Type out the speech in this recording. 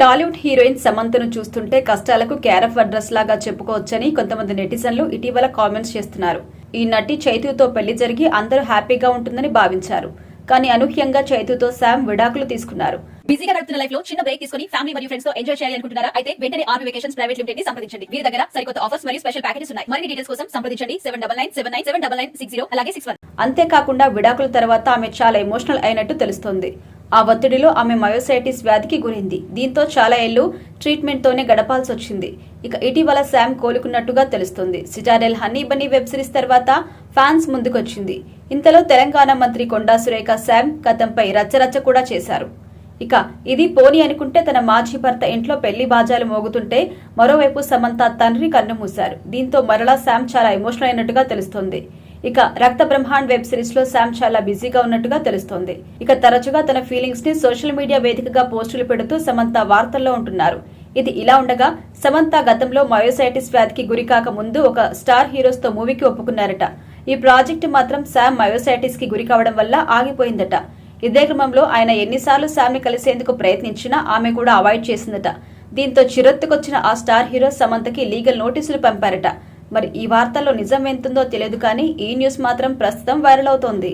Tollywood heroine సమంతను చూస్తుంటే కష్టాలకు క్యారఫ్ address లాగా చెప్పుకోవచ్చని కొంతమంది నెటిజన్లు ఇటీవల కామెంట్స్ చేస్తున్నారు. ఈ నటి చైతుతో పెళ్లి జరిగి అందరూ హ్యాపీగా ఉంటుందని భావించారు. కానీ అనూహ్యంగా చైతుతో శామ్ విడాకులు తీసుకున్నారు. బిజీగా గడుపుతున్న లైఫ్ లో చిన్న బ్రేక్ తీసుకుని ఫ్యామిలీ మరియు ఫ్రెండ్స్ తో ఎంజాయ్ చేయాలి అనుకుంటున్నారా? అయితే వెంటనే ఆర్మీ వెకేషన్స్ ప్రైవేట్ లిమిటెడ్ ని సంప్రదించండి. వీరి దగ్గర సరికొత్త ఆఫర్స్ మరియు స్పెషల్ ప్యాకేజెస్ ఉన్నాయి. మరిన్ని డీటెయిల్స్ కోసం సంప్రదించండి 7997979960 అలాగే 61. అంతేకాకుండా విడాకుల తర్వాత ఆమె చాలా ఎమోషనల్ అయినట్టు తెలుస్తోంది. ఆ ఒత్తిడిలో ఆమె మయోసైటిస్ వ్యాధికి గురైంది. దీంతో చాలా ఏళ్లు ట్రీట్మెంట్ తోనే గడపాల్సి వచ్చింది. ఇక ఇటీవల శామ్ కోలుకున్నట్టుగా తెలుస్తోంది. Citadel honey Bunny web series తర్వాత ఫ్యాన్స్ ముందుకొచ్చింది. ఇంతలో తెలంగాణ మంత్రి కొండా సురేఖ శామ్ కథంపై రచ్చరచ్చ కూడా చేశారు. ఇక ఇది పోని అనుకుంటే తన మాజీ భర్త ఇంట్లో పెళ్లి బాజాలు మోగుతుంటే మరోవైపు సమంత తండ్రి కన్నుమూశారు. దీంతో మరలా శామ్ చాలా ఎమోషనల్ అయినట్టుగా తెలుస్తోంది. ఇక రక్త బ్రహ్మాండ్ వెబ్ సిరీస్ లో శామ్ చాలా బిజీగా ఉన్నట్టుగా తెలుస్తోంది. ఇక తరచుగా తన ఫీలింగ్స్ ని సోషల్ మీడియా వేదికగా పోస్టులు పెడుతూ సమంత వార్తల్లో ఉంటున్నారు. ఇది ఇలా ఉండగా సమంత గతంలో మయోసైటిస్ వ్యాధికి గురికాక ముందు ఒక స్టార్ హీరోస్ తో మూవీకి ఒప్పుకున్నారట. ఈ ప్రాజెక్టు మాత్రం శామ్ మయోసైటిస్ కి గురి కావడం వల్ల ఆగిపోయిందట. ఇదే క్రమంలో ఆయన ఎన్నిసార్లు శామ్ ని కలిసేందుకు ప్రయత్నించినా ఆమె కూడా అవాయిడ్ చేసిందట. దీంతో చిరెత్తుకొచ్చిన ఆ స్టార్ హీరో సమంతకి లీగల్ నోటీసులు పంపారట. మరి ఈ వార్తల్లో నిజం ఎంతుందో తెలియదు కానీ ఈ న్యూస్ మాత్రం ప్రస్తుతం వైరల్ అవుతోంది.